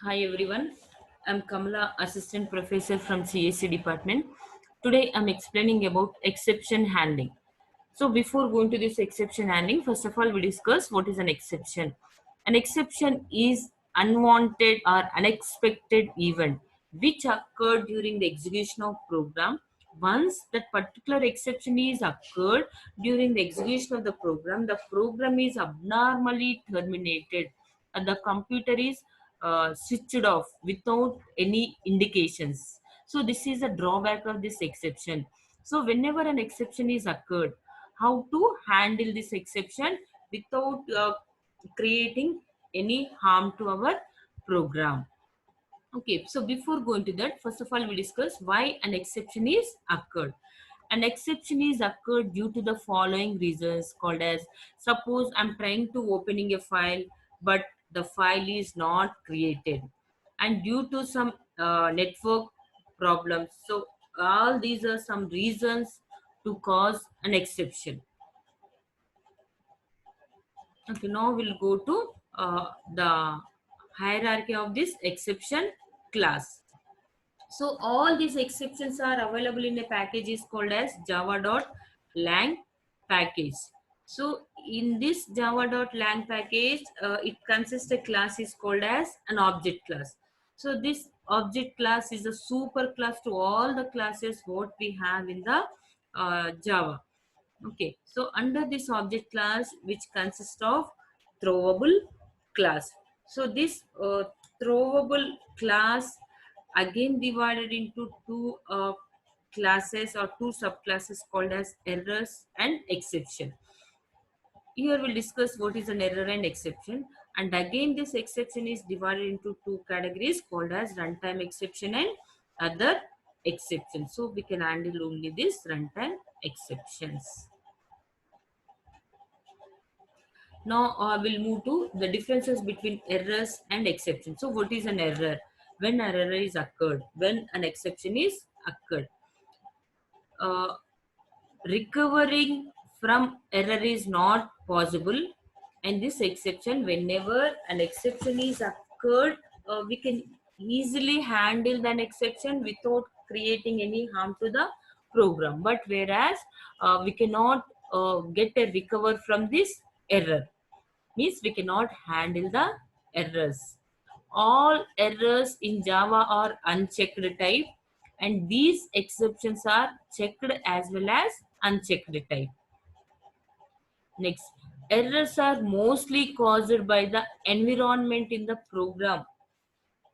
Hi everyone, I'm Kamala, Assistant Professor from CSC Department. Today I'm explaining about exception handling. So before going to this exception handling, first of all we discuss what is an exception. An exception is unwanted or unexpected event which occurred during the execution of program. Once that particular exception is occurred during the execution of the program is abnormally terminated and the computer is switched off without any indications. So this is a drawback of this exception. So whenever an exception is occurred, how to handle this exception without creating any harm to our program. Okay, so before going to that, first of all, we discuss why an exception is occurred. An exception is occurred due to the following reasons called as suppose I'm trying to opening a file, but the file is not created, and due to some network problems. So all these are some reasons to cause an exception. Okay, now we'll go to the hierarchy of this exception class. So all these exceptions are available in a package is called as java.lang package. So in this java.lang package, it consists a class is called as an object class. So this object class is a super class to all the classes what we have in the Java. Okay, so under this object class, which consists of throwable class. So this throwable class again divided into two classes or two subclasses called as errors and exception. Here we'll discuss what is an error and exception. And again, this exception is divided into two categories called as runtime exception and other exception. So we can handle only this runtime exceptions. Now we'll move to the differences between errors and exceptions. So what is an error? When an error is occurred, when an exception is occurred. Uh, Recovering from error is not possible, and this exception, whenever an exception is occurred, we can easily handle an exception without creating any harm to the program. But whereas we cannot get a recover from this error, means we cannot handle the errors. All errors in Java are unchecked type, and these exceptions are checked as well as unchecked type. Next, errors are mostly caused by the environment in the program,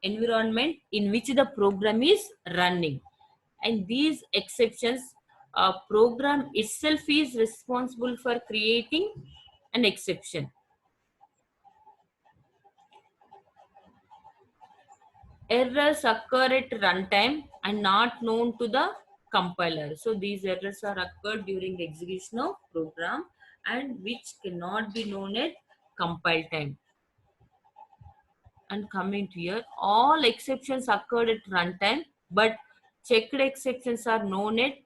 environment in which the program is running. And these exceptions, program itself is responsible for creating an exception. Errors occur at runtime and not known to the compiler. So these errors are occurred during the execution of program and which cannot be known at compile time. And coming to here, all exceptions occurred at runtime, but checked exceptions are known at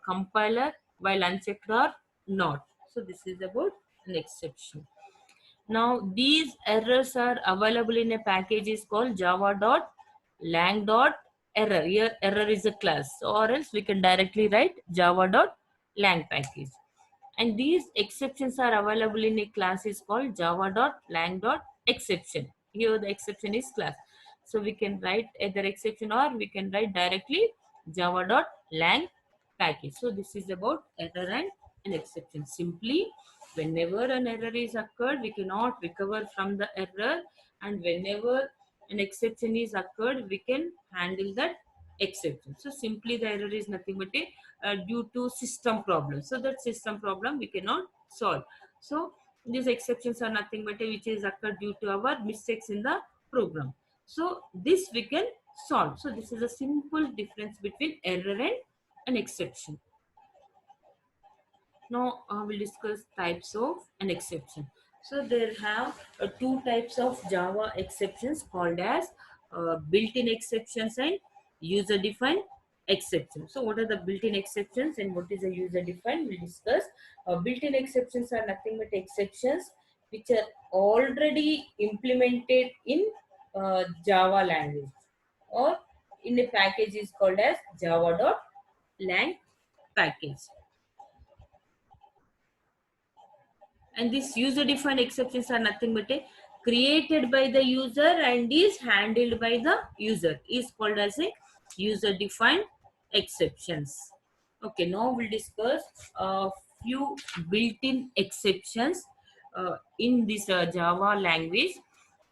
compiler while unchecked are not. So this is about an exception. Now these errors are available in a package is called java.lang.error. Here error is a class, or else we can directly write java.lang package. And these exceptions are available in a class is called java.lang.exception. Here the exception is class. So we can write either exception or we can write directly java.lang package. So this is about error and an exception. Simply, whenever an error is occurred, we cannot recover from the error, and whenever an exception is occurred, we can handle that exception. So simply the error is nothing but a due to system problem. So that system problem we cannot solve. So these exceptions are nothing but a which is occurred due to our mistakes in the program. So this we can solve. So this is a simple difference between error and an exception. Now we'll discuss types of an exception. So there have two types of Java exceptions called as built-in exceptions and user-defined exceptions. So what are the built-in exceptions and what is a user-defined? We'll discuss. Built-in exceptions are nothing but exceptions which are already implemented in Java language, or in a package is called as java.lang package. And these user defined exceptions are nothing but a created by the user and is handled by the user, is called as a user defined exceptions. Okay, now we'll discuss a few built-in exceptions in this Java language.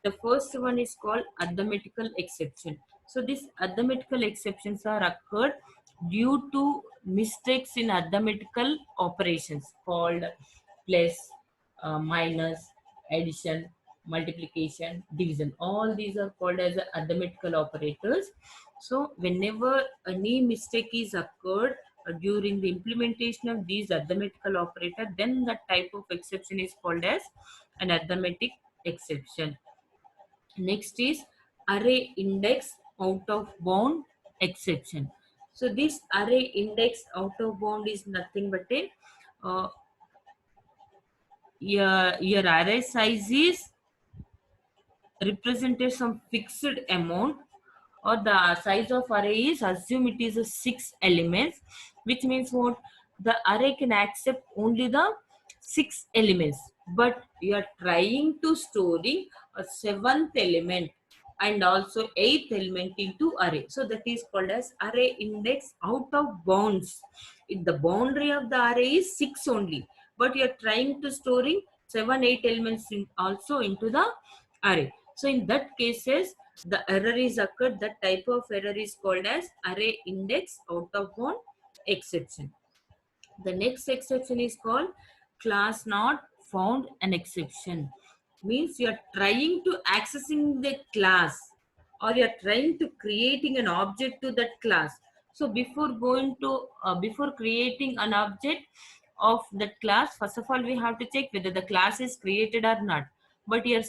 The first one is called arithmetical exception. So these arithmetical exceptions are occurred due to mistakes in arithmetical operations called plus, minus, addition, multiplication, division. All these are called as arithmetical operators. So whenever any mistake is occurred during the implementation of these arithmetical operator, then the type of exception is called as an arithmetic exception. Next is array index out of bound exception. So this array index out of bound is nothing but a uh, your array size is represented some fixed amount, or the size of array is assume it is a 6 elements, which means what, the array can accept only the 6 elements, but you are trying to storing a seventh element and also eighth element into array, so that is called as array index out of bounds. If the boundary of the array is 6 only, but you are trying to storing 7 8 elements in also into the array, so in that cases the error is occurred. That type of error is called as array index out of bound exception. The next exception is called class not found an exception. Means you are trying to accessing the class, or you are trying to creating an object to that class. So before going to before creating an object of that class, first of all we have to check whether the class is created or not. But you're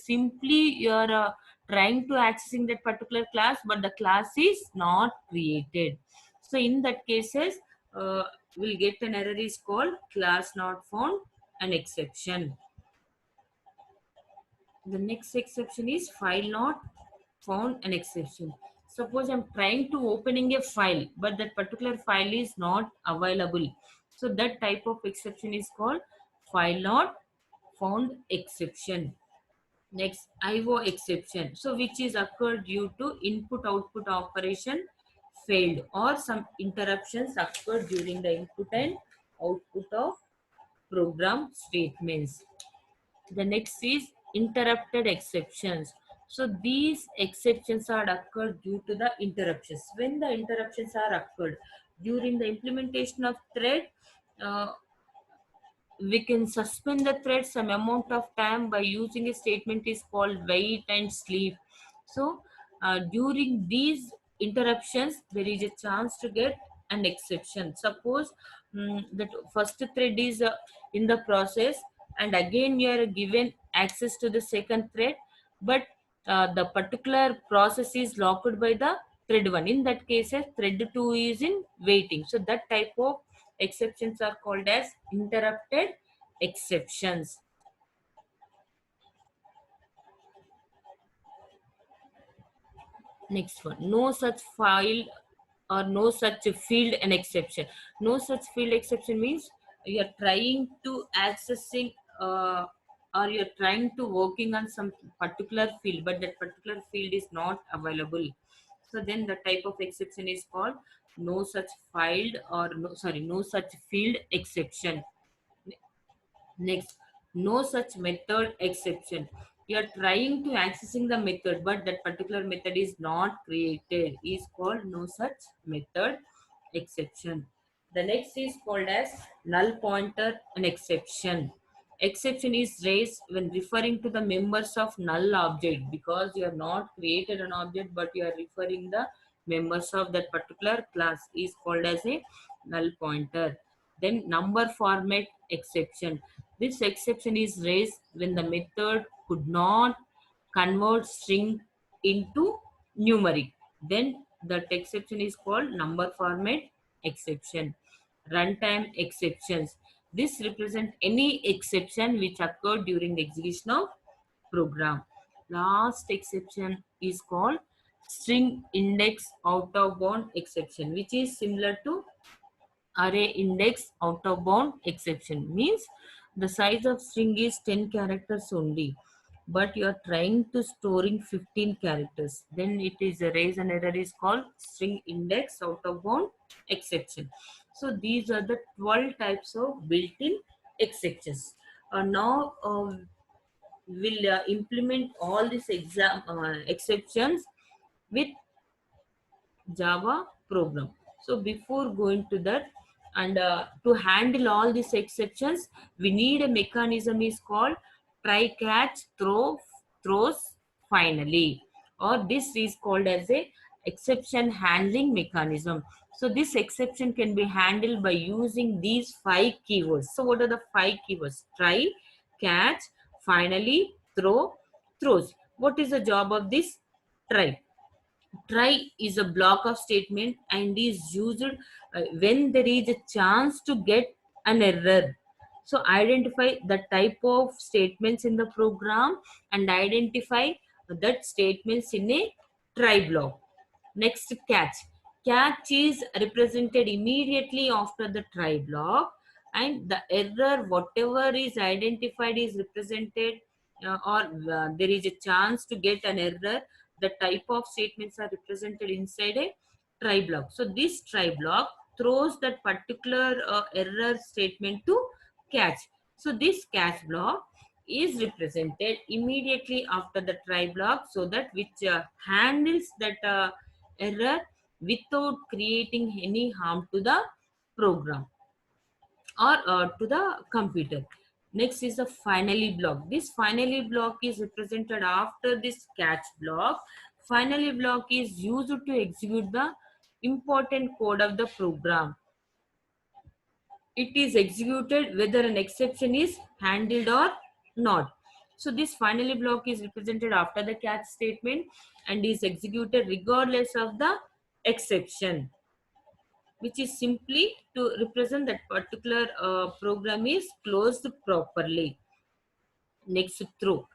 trying to accessing that particular class, but the class is not created. So in that cases, will get an error is called class not found an exception. The next exception is file not found an exception. Suppose I'm trying to opening a file, but that particular file is not available. So that type of exception is called file not found exception. Next, IO exception. So which is occurred due to input output operation failed, or some interruptions occurred during the input and output of program statements. The next is interrupted exceptions. So these exceptions are occurred due to the interruptions. When the interruptions are occurred during the implementation of thread, uh, we can suspend the thread some amount of time by using a statement is called wait and sleep. So during these interruptions there is a chance to get an exception. Suppose that first thread is in the process, and again you are given access to the second thread, but the particular process is locked by the thread 1. In that case thread 2 is in waiting, so that type of exceptions are called as interrupted exceptions. Next one, no such file or no such field an exception. No such field exception means you are trying to accessing or you're trying to working on some particular field, but that particular field is not available. So then the type of exception is called no such filed or no such field exception. Next, no such method exception. You are trying to accessing the method, but that particular method is not created, is called no such method exception. The next is called as null pointer an exception. Exception is raised when referring to the members of null object, because you have not created an object but you are referring the members of that particular class, is called as a null pointer. Then number format exception. This exception is raised when the method could not convert string into numeric. Then that exception is called number format exception. Runtime exceptions. This represent any exception which occurred during the execution of program. last exception is called string index out of bound exception, which is similar to array index out of bound exception. Means the size of string is 10 characters only, but you are trying to storing 15 characters, then it is a raise an error is called string index out of bound exception. So these are the 12 types of built-in exceptions. Now we'll implement all these exceptions with Java program. So before going to that, and to handle all these exceptions, we need a mechanism is called try catch throws finally, or this is called as a exception handling mechanism. So this exception can be handled by using these 5 keywords. So what are the 5 keywords? Try, catch, finally, throws. What is the job of this try? Try is a block of statement and is used when there is a chance to get an error. So identify the type of statements in the program and identify that statements in a try block. Next, catch. Catch is represented immediately after the try block, and the error, whatever is identified, is represented, or there is a chance to get an error. The type of statements are represented inside a try block. So this try block throws that particular error statement to catch. So this catch block is represented immediately after the try block, so that which handles that error without creating any harm to the program or to the computer. Next is the finally block. This finally block is represented after this catch block. Finally block is used to execute the important code of the program. It is executed whether an exception is handled or not. So this finally block is represented after the catch statement and is executed regardless of the exception, which is simply to represent that particular program is closed properly. Next, throw.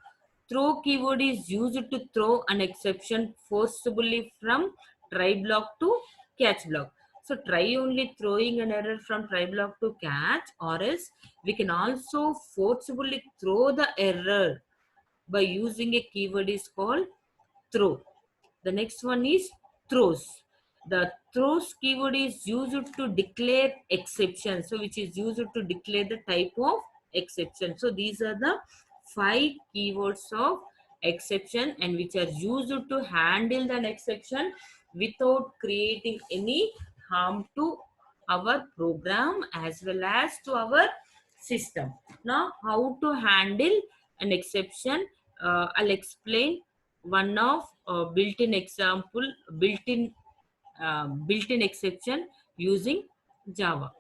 Throw keyword is used to throw an exception forcibly from try block to catch block. So try only throwing an error from try block to catch, or else we can also forcibly throw the error by using a keyword is called throw. The next one is throws. The throws keyword is used to declare exception. So which is used to declare the type of exception. So these are the 5 keywords of exception and which are used to handle an exception without creating any harm to our program as well as to our system. Now how to handle an exception, I'll explain one of built-in example, built-in exception using Java.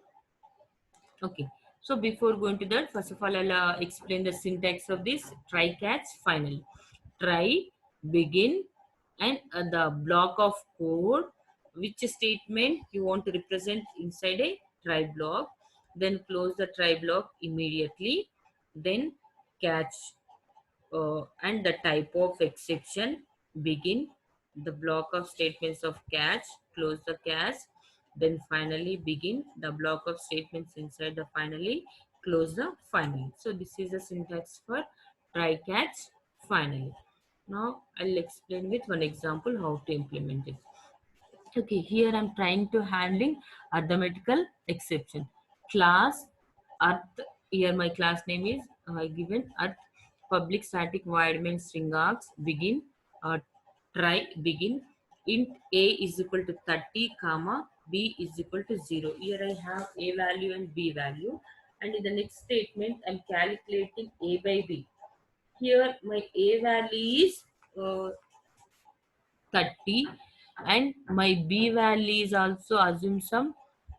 Okay, so before going to that, first of all I'll explain the syntax of this try catch finally. Try, begin, and the block of code, which statement you want to represent inside a try block, then close the try block immediately, then catch and the type of exception, begin, the block of statements of catch, close the catch, then finally begin, the block of statements inside the finally, close the finally. So this is the syntax for try catch finally. Now I'll explain with one example how to implement it. Okay, here I'm trying to handling arithmetical exception. Class earth, here my class name is given earth, public static void main string args, begin, uh, try, begin, int a is equal to 30 comma b is equal to 0. Here I have a value and b value, and in the next statement I'm calculating a by b. Here my a value is 30 and my b value is also assume some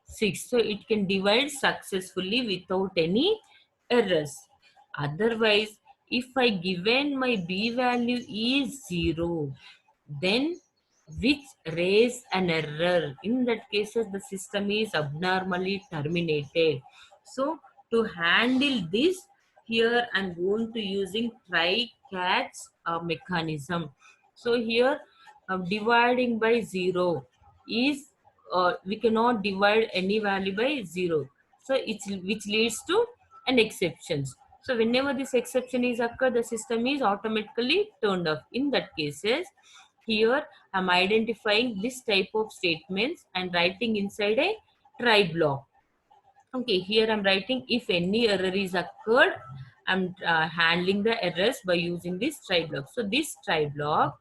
6, so it can divide successfully without any errors. Otherwise, if I given my b value is 0, then which raise an error, in that cases the system is abnormally terminated. So to handle this, here I'm going to using try catch mechanism. So here dividing by 0 is we cannot divide any value by 0. So it's which leads to an exception. So whenever this exception is occurred, the system is automatically turned off. In that cases, here I'm identifying this type of statements and writing inside a try block. Okay, here I'm writing if any error is occurred, I'm handling the errors by using this try block. So this try block,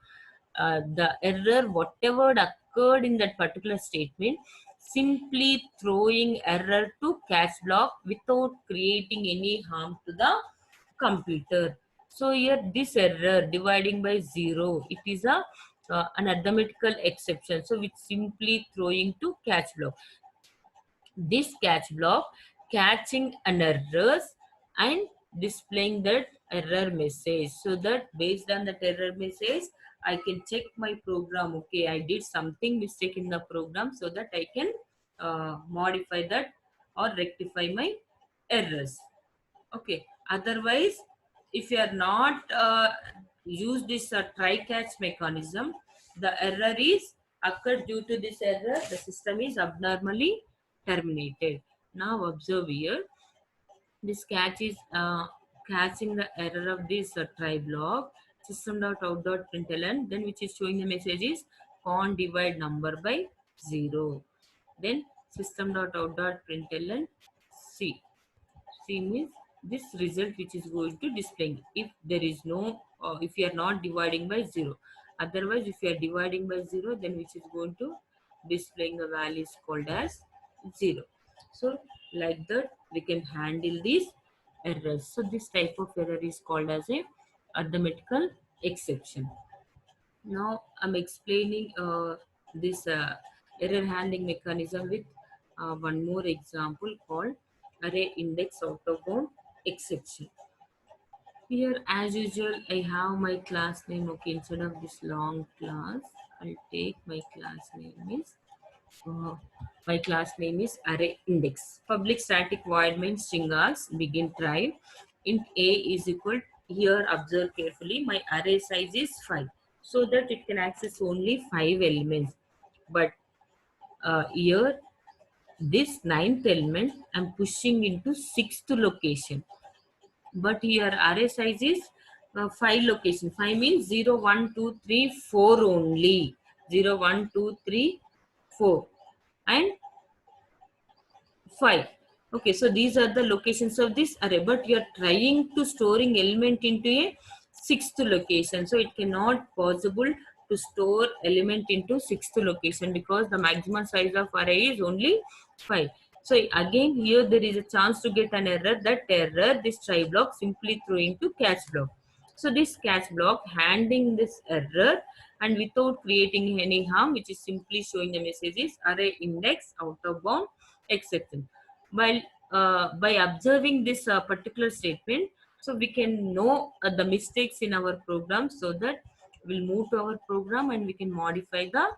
the error whatever occurred in that particular statement, simply throwing error to catch block without creating any harm to the computer. So here this error dividing by 0, it is a an arithmetical exception. So which simply throwing to catch block. This catch block catching an errors and displaying that error message, so that based on that error message I can check my program. Okay, I did something mistake in the program, so that I can modify that or rectify my errors. Okay, otherwise if you are not use this try catch mechanism, the error is occurred. Due to this error, the system is abnormally terminated. Now observe here, this catch is catching the error of this try block system.out.println, then which is showing the message is can't divide number by 0. Then system.out.println c. C means this result which is going to display if there is no if you are not dividing by 0. Otherwise if you are dividing by 0, then which is going to displaying the value is called as 0. So like that we can handle these errors. So this type of error is called as a arithmetical exception. Now I'm explaining this error handling mechanism with one more example called array index out of bound exception. Here as usual I have my class name. Okay, instead of this long class I'll take my class name is uh, array index. Public static void main string args begin try. Int a is equal, here observe carefully, my array size is 5, so that it can access only 5 elements. But here this ninth element I'm pushing into sixth location. But here array size is 5 location. 5 means 0, 1, 2, 3, 4 only. 0, 1, 2, 3, 4 and 5. Okay, so these are the locations of this array, but you are trying to storing element into a sixth location, so it cannot possible to store element into sixth location because the maximum size of array is only 5. So again here there is a chance to get an error. That error this try block simply throwing to catch block. So this catch block handling this error and without creating any harm, which is simply showing the message is array index out of bound exception. While by observing this particular statement, so we can know the mistakes in our program, so that we'll move to our program and we can modify the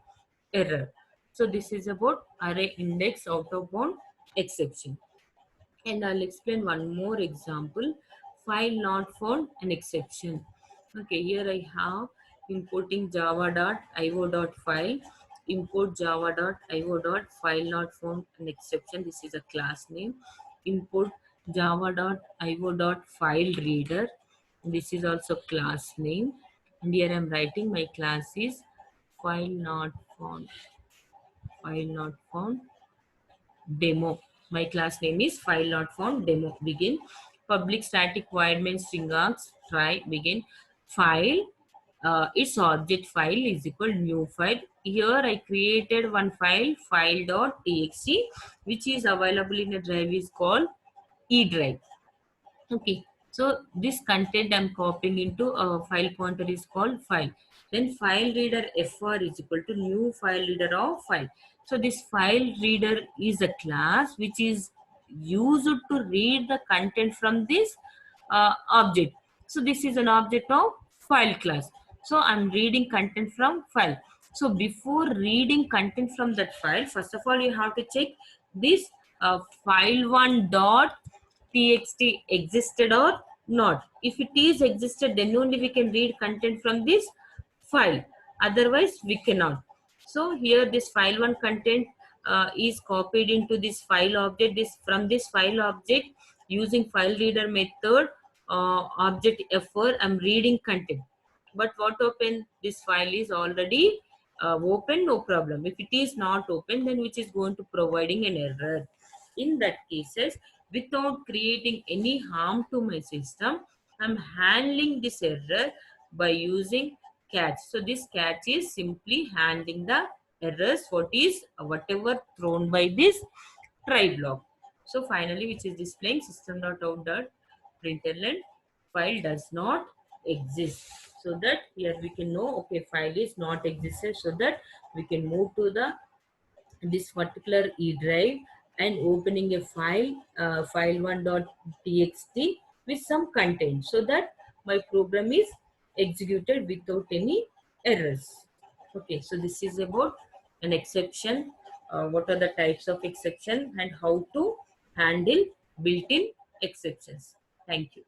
error. So this is about array index out of bound exception. And I'll explain one more example, file not found an exception. Okay, here I have importing java.io.file, import java.io.file not found an exception. This is a class name. Import java.io.file reader. This is also class name. And here I'm writing my class is file not found, file not found demo. My class name is file not found demo. Begin public static void main string args try begin file. Its object file is equal new file. Here I created one file, file.txt, which is available in a drive is called E drive. Okay, so this content I'm copying into a file pointer is called file. Then file reader fr is equal to new file reader of file. So this file reader is a class which is used to read the content from this object. So this is an object of file class. So I'm reading content from file. So before reading content from that file, first of all you have to check this file1 dot txt existed or not. If it is existed, then only we can read content from this file. Otherwise, we cannot. So here this file one content is copied into this file object. This from this file object using file reader method object F4, I'm reading content. But what open, this file is already open, no problem. If it is not open, then which is going to providing an error. In that cases, without creating any harm to my system, I'm handling this error by using catch. So this catch is simply handling the errors whatever thrown by this try block. So finally, which is displaying system.out.println file does not exist. So that here we can know, okay, file is not existed. So that we can move to the this particular E drive and opening a file, file1.txt with some content, so that my program is executed without any errors. Okay, so this is about an exception. What are the types of exception and how to handle built-in exceptions. Thank you.